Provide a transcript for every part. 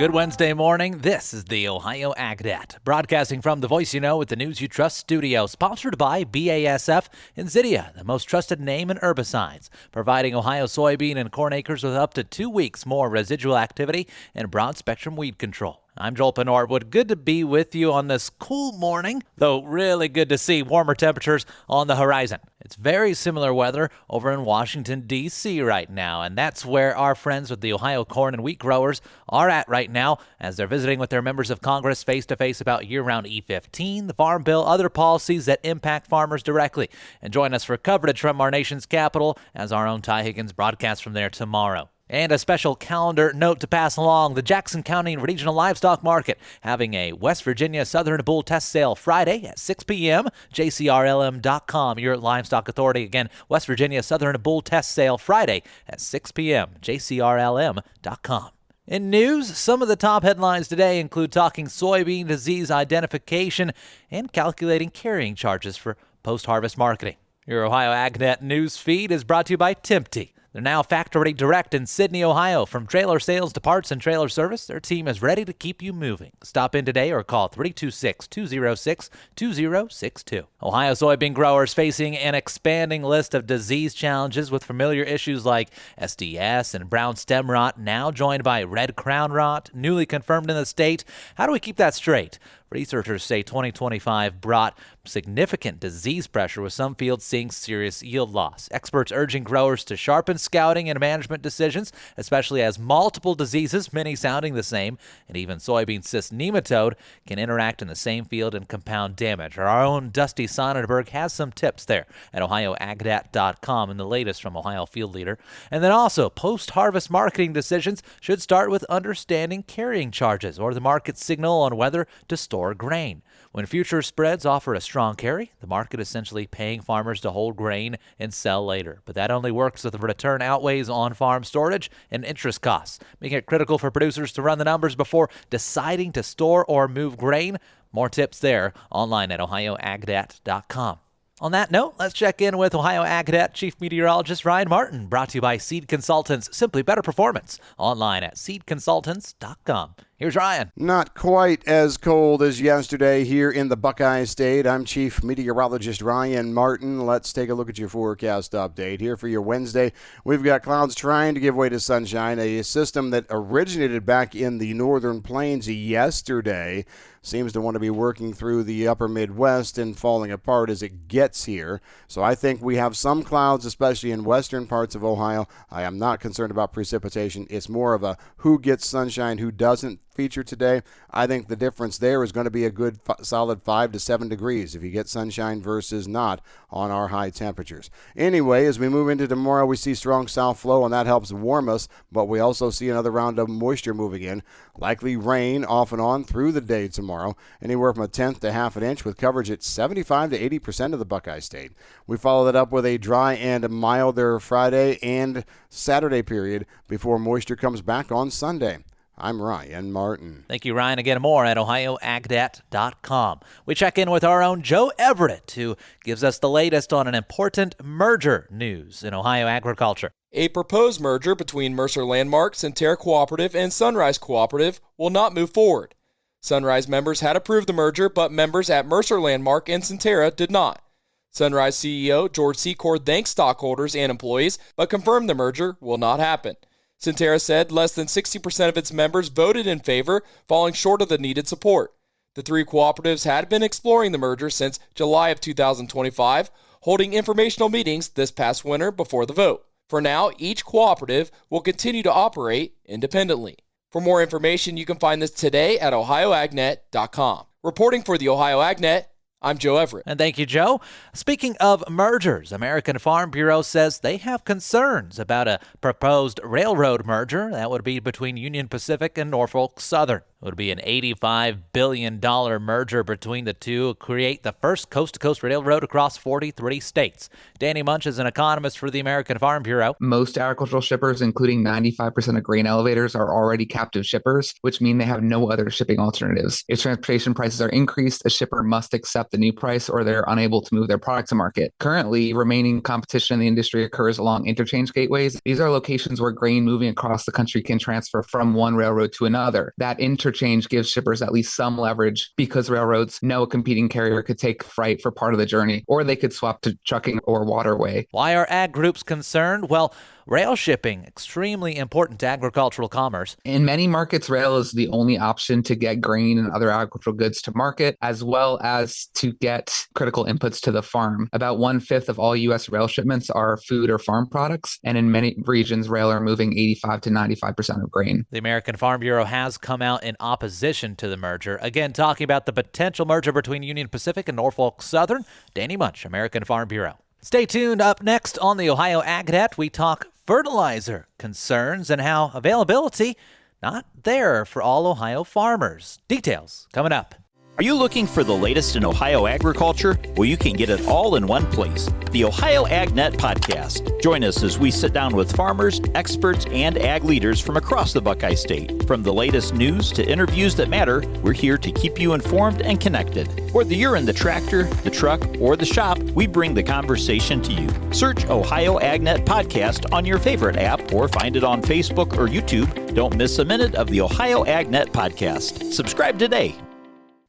Good Wednesday morning. This is the Ohio AgNet, broadcasting from the Voice You Know with the News You Trust studio, sponsored by BASF and Zydia, the most trusted name in herbicides, providing Ohio soybean and corn acres with up to 2 weeks more residual activity and broad-spectrum weed control. I'm Joel Norwood. Good to be with you on this cool morning, though really good to see warmer temperatures on the horizon. It's very similar weather over in Washington, D.C. right now, and that's where our friends with the Ohio corn and wheat growers are at right now as they're visiting with their members of Congress face-to-face about year-round E15, the Farm Bill, other policies that impact farmers directly. And join us for coverage from our nation's capital as our own Ty Higgins broadcasts from there tomorrow. And a special calendar note to pass along, the Jackson County Regional Livestock Market having a West Virginia Southern Bull Test Sale Friday at 6 p.m. JCRLM.com, your livestock authority. Again, West Virginia Southern Bull Test Sale Friday at 6 p.m. JCRLM.com. In news, some of the top headlines today include talking soybean disease identification and calculating carrying charges for post-harvest marketing. Your Ohio AgNet news feed is brought to you by Timpte. They're now factory direct in Sidney, Ohio. From trailer sales to parts and trailer service, their team is ready to keep you moving. Stop in today or call 326-206-2062. Ohio soybean growers facing an expanding list of disease challenges with familiar issues like SDS and brown stem rot, now joined by red crown rot, newly confirmed in the state. How do we keep that straight? Researchers say 2025 brought significant disease pressure, with some fields seeing serious yield loss. Experts urging growers to sharpen scouting and management decisions, especially as multiple diseases, many sounding the same, and even soybean cyst nematode, can interact in the same field and compound damage. Our own Dusty Sonnenberg has some tips there at OhioAgNet.com and the latest from Ohio Field Leader. And then also, post-harvest marketing decisions should start with understanding carrying charges or the market signal on whether to store grain. When future spreads offer a strong carry, the market essentially paying farmers to hold grain and sell later. But that only works if the return outweighs on-farm storage and interest costs, making it critical for producers to run the numbers before deciding to store or move grain. More tips there online at OhioAgNet.com. On that note, let's check in with Ohio AgNet Chief Meteorologist Ryan Martin, brought to you by Seed Consultants, simply better performance, online at seedconsultants.com. Here's Ryan. Not quite as cold as yesterday here in the Buckeye State. I'm Chief Meteorologist Ryan Martin. Let's take a look at your forecast update here for your Wednesday. We've got clouds trying to give way to sunshine. A system that originated back in the northern plains yesterday seems to want to be working through the upper Midwest and falling apart as it gets here. So I think we have some clouds, especially in western parts of Ohio. I am not concerned about precipitation. It's more of a who gets sunshine, who doesn't feature today. I think the difference there is going to be a good solid 5 to 7 degrees if you get sunshine versus not on our high temperatures. Anyway, as we move into tomorrow, we see strong south flow, and that helps warm us, but we also see another round of moisture moving in. Likely rain off and on through the day tomorrow, anywhere from a tenth to half an inch, with coverage at 75 to 80% of the Buckeye State. We follow that up with a dry and milder Friday and Saturday period before moisture comes back on Sunday. I'm Ryan Martin. Thank you, Ryan. Again, more at OhioAgNet.com. We check in with our own Joe Everett, who gives us the latest on an important merger news in Ohio agriculture. A proposed merger between Mercer Landmark, Centerra Cooperative, and Sunrise Cooperative will not move forward. Sunrise members had approved the merger, but members at Mercer Landmark and Centerra did not. Sunrise CEO George Secord thanked stockholders and employees, but confirmed the merger will not happen. Centerra said less than 60% of its members voted in favor, falling short of the needed support. The three cooperatives had been exploring the merger since July of 2025, holding informational meetings this past winter before the vote. For now, each cooperative will continue to operate independently. For more information, you can find this today at OhioAgNet.com. Reporting for the Ohio AgNet, I'm Joe Everett. And thank you, Joe. Speaking of mergers, American Farm Bureau says they have concerns about a proposed railroad merger that would be between Union Pacific and Norfolk Southern. It would be an $85 billion merger between the two to create the first coast-to-coast railroad across 43 states. Danny Munch is an economist for the American Farm Bureau. Most agricultural shippers, including 95% of grain elevators, are already captive shippers, which mean they have no other shipping alternatives. If transportation prices are increased, a shipper must accept the new price or they're unable to move their product to market. Currently, remaining competition in the industry occurs along interchange gateways. These are locations where grain moving across the country can transfer from one railroad to another. That interchange gives shippers at least some leverage because railroads know a competing carrier could take freight for part of the journey, or they could swap to trucking or waterway. Why are ag groups concerned? Well, rail shipping, extremely important to agricultural commerce. In many markets, rail is the only option to get grain and other agricultural goods to market, as well as to get critical inputs to the farm. About 1/5 of all U.S. rail shipments are food or farm products, and in many regions, rail are moving 85 to 95% of grain. The American Farm Bureau has come out in opposition to the merger. Again, talking about the potential merger between Union Pacific and Norfolk Southern, Danny Munch, American Farm Bureau. Stay tuned. Up next on the Ohio AgNet, we talk fertilizer concerns and how availability not there for all Ohio farmers. Details coming up. Are you looking for the latest in Ohio agriculture? Well, you can get it all in one place. The Ohio AgNet Podcast. Join us as we sit down with farmers, experts, and ag leaders from across the Buckeye State. From the latest news to interviews that matter, we're here to keep you informed and connected. Whether you're in the tractor, the truck, or the shop, we bring the conversation to you. Search Ohio AgNet Podcast on your favorite app or find it on Facebook or YouTube. Don't miss a minute of the Ohio AgNet Podcast. Subscribe today.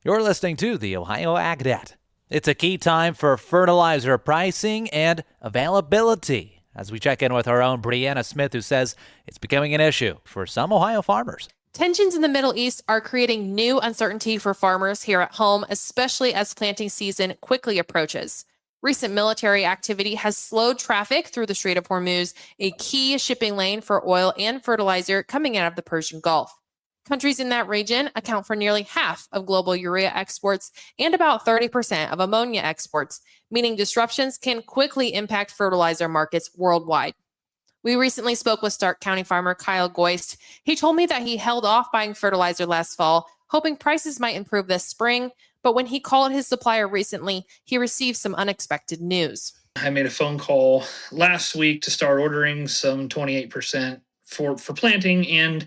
You're listening to the Ohio AgNet. It's a key time for fertilizer pricing and availability as we check in with our own Brianna Smith, who says it's becoming an issue for some Ohio farmers. Tensions in the Middle East are creating new uncertainty for farmers here at home, especially as planting season quickly approaches. Recent military activity has slowed traffic through the Strait of Hormuz, a key shipping lane for oil and fertilizer coming out of the Persian Gulf. Countries in that region account for nearly half of global urea exports and about 30% of ammonia exports, meaning disruptions can quickly impact fertilizer markets worldwide. We recently spoke with Stark County farmer Kyle Goist. He told me that he held off buying fertilizer last fall, hoping prices might improve this spring, but when he called his supplier recently, he received some unexpected news. I made a phone call last week to start ordering some 28% for planting and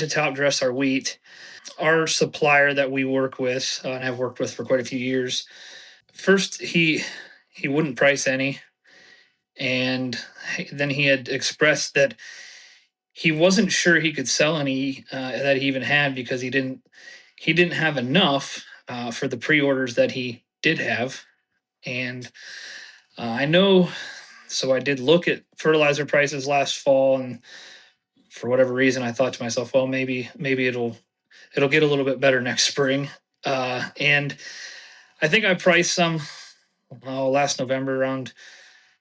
to top dress our wheat. Our supplier that we work with and have worked with for quite a few years, first he wouldn't price any, and then he had expressed that he wasn't sure he could sell any that he even had because he didn't have enough for the pre-orders that he did have. And I know, so I did look at fertilizer prices last fall, and for whatever reason, I thought to myself, well, maybe it'll get a little bit better next spring. And I think I priced some last November around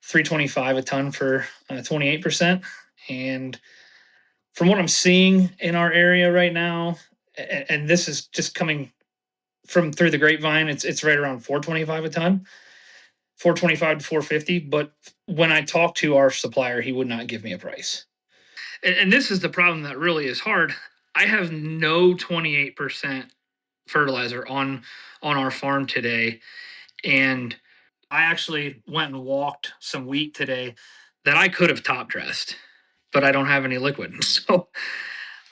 $325 a ton for 28%. And from what I'm seeing in our area right now, and this is just coming from through the grapevine, it's right around $425 a ton, $425 to $450. But when I talked to our supplier, he would not give me a price. And this is the problem that really is hard. I have no 28% fertilizer on our farm today. And I actually went and walked some wheat today that I could have top dressed, but I don't have any liquid. So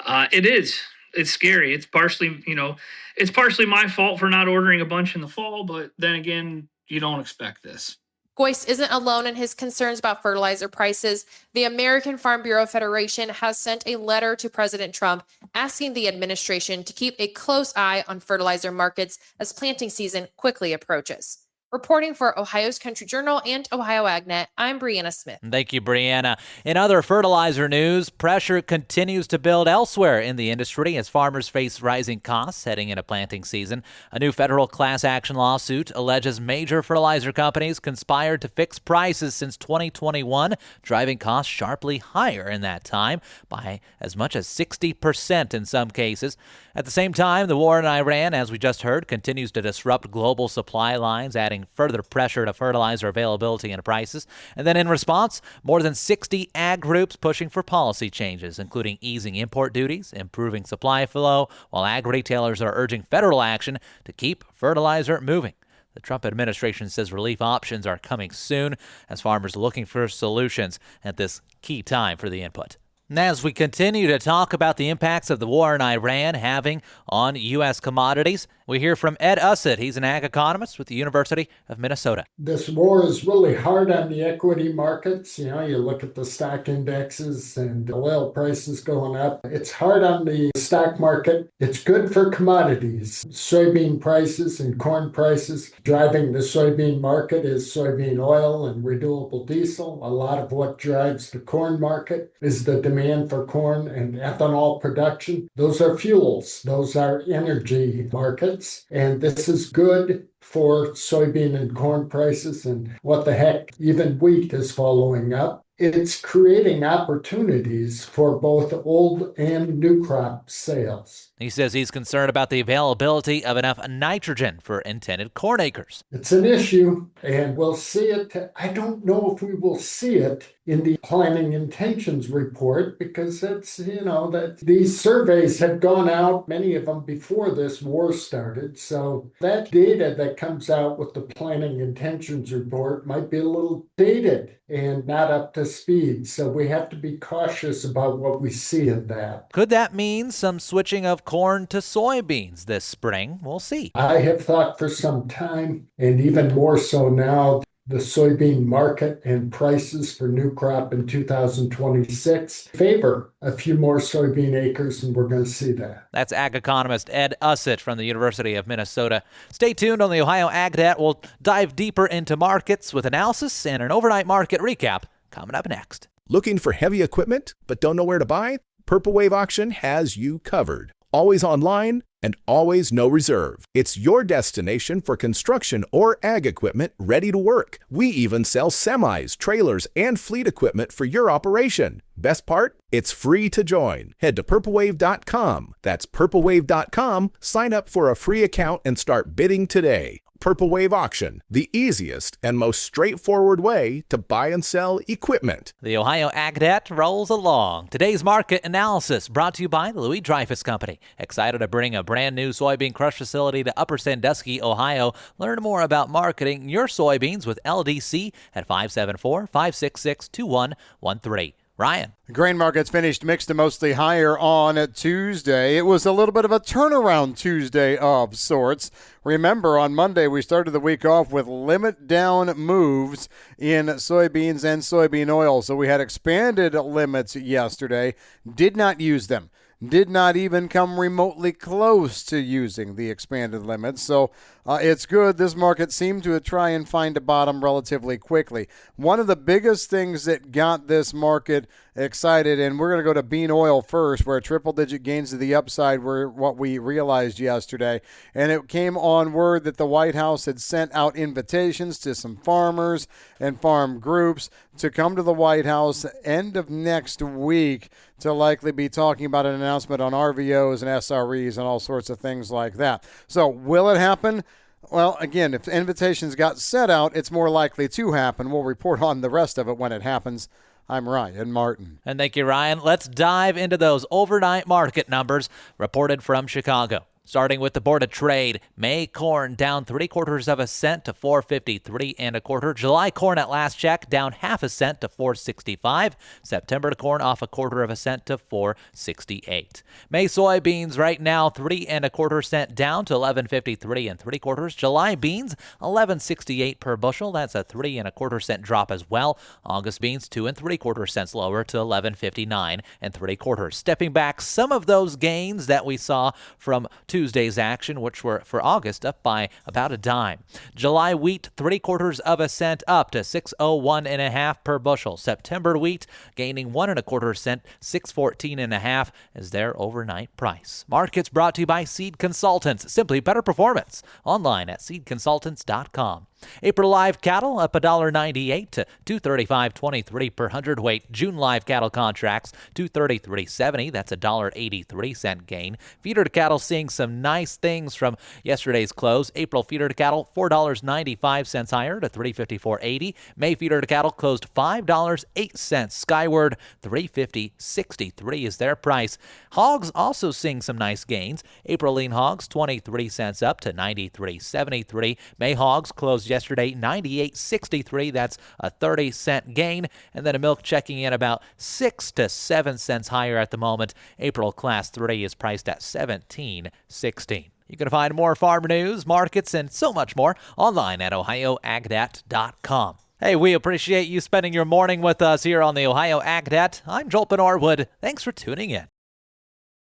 it's scary. It's partially my fault for not ordering a bunch in the fall, but then again, you don't expect this. Goist isn't alone in his concerns about fertilizer prices. The American Farm Bureau Federation has sent a letter to President Trump asking the administration to keep a close eye on fertilizer markets as planting season quickly approaches. Reporting for Ohio's Country Journal and Ohio AgNet, I'm Brianna Smith. Thank you, Brianna. In other fertilizer news, pressure continues to build elsewhere in the industry as farmers face rising costs heading into planting season. A new federal class action lawsuit alleges major fertilizer companies conspired to fix prices since 2021, driving costs sharply higher in that time by as much as 60% in some cases. At the same time, the war in Iran, as we just heard, continues to disrupt global supply lines, adding adding further pressure to fertilizer availability and prices. And then in response, more than 60 ag groups pushing for policy changes, including easing import duties, improving supply flow, while ag retailers are urging federal action to keep fertilizer moving. The Trump administration says relief options are coming soon as farmers are looking for solutions at this key time for the input. And as we continue to talk about the impacts of the war in Iran having on U.S. commodities, we hear from Ed Usset. He's an ag economist with the University of Minnesota. This war is really hard on the equity markets. You look at the stock indexes and oil prices going up. It's hard on the stock market. It's good for commodities. Soybean prices and corn prices. Driving the soybean market is soybean oil and renewable diesel. A lot of what drives the corn market is the demand for corn and ethanol production. Those are fuels. Those are energy markets. And this is good for soybean and corn prices. And what the heck, even wheat is following up. It's creating opportunities for both old and new crop sales. He says he's concerned about the availability of enough nitrogen for intended corn acres. It's an issue, and we'll see it. I don't know if we will see it in the planning intentions report because it's, that these surveys had gone out, many of them before this war started. So that data that comes out with the planning intentions report might be a little dated and not up to speed. So we have to be cautious about what we see in that. Could that mean some switching of corn to soybeans this spring? We'll see. I have thought for some time, and even more so now, the soybean market and prices for new crop in 2026 favor a few more soybean acres, and we're going to see that. That's ag economist Ed Usset from the University of Minnesota. Stay tuned on the Ohio AgNet. We'll dive deeper into markets with analysis and an overnight market recap coming up next. Looking for heavy equipment but don't know where to buy? Purple Wave Auction has you covered. Always online and always no reserve. It's your destination for construction or ag equipment ready to work. We even sell semis, trailers, and fleet equipment for your operation. Best part? It's free to join. Head to purplewave.com. That's purplewave.com. Sign up for a free account and start bidding today. Purple Wave Auction, the easiest and most straightforward way to buy and sell equipment. The Ohio AgNet rolls along. Today's market analysis brought to you by the Louis Dreyfus Company. Excited to bring a brand new soybean crush facility to Upper Sandusky, Ohio. Learn more about marketing your soybeans with LDC at 574-566-2113. Ryan. Grain markets finished mixed to mostly higher on Tuesday. It was a little bit of a turnaround Tuesday of sorts. Remember, on Monday, we started the week off with limit down moves in soybeans and soybean oil. So we had expanded limits yesterday, did not use them. Did not even come remotely close to using the expanded limits. So it's good. This market seemed to try and find a bottom relatively quickly. One of the biggest things that got this market excited, and we're going to go to bean oil first, where triple-digit gains to the upside were what we realized yesterday. And it came on word that the White House had sent out invitations to some farmers and farm groups to come to the White House end of next week to likely be talking about an announcement on RVOs and SREs and all sorts of things like that. So will it happen? Well, again, if invitations got set out, it's more likely to happen. We'll report on the rest of it when it happens. I'm Ryan Martin. And thank you, Ryan. Let's dive into those overnight market numbers reported from Chicago. Starting with the Board of Trade, May corn down 0.75 cents to $4.53 1/4. July corn at last check down 0.5 cents to $4.65. September corn off 0.25 cents to $4.68. May soybeans right now 3.25 cents down to $11.53 3/4. July beans 11.68 per bushel. That's a 3.25 cent drop as well. August beans 2.75 cents lower to $11.59 3/4. Stepping back, some of those gains that we saw from Tuesday's action, which were for August up by about a dime. July wheat 0.75 cents up to $6.01 1/2 per bushel. September wheat gaining 1.25 cents, $6.14 1/2 is their overnight price. Markets brought to you by Seed Consultants. Simply better performance. Online at seedconsultants.com. April live cattle up $1.98 to $235.23 per hundredweight. June live cattle contracts $233.70. That's a $1.83 gain. Feeder to cattle seeing some nice things from yesterday's close. April feeder to cattle $4.95 higher to $354.80. May feeder to cattle closed $5.08 skyward. $350.63 is their price. Hogs also seeing some nice gains. April lean hogs 23 cents up to 93.73. May hogs closed yesterday 98.63. That's a 30-cent gain. And then a milk checking in about 6 to 7 cents higher at the moment. April class 3 is priced at 17.16. You can find more farm news, markets, and so much more online at ohioagnet.com. Hey, we appreciate you spending your morning with us here on the Ohio AgNet. I'm Joel Norwood. Thanks for tuning in.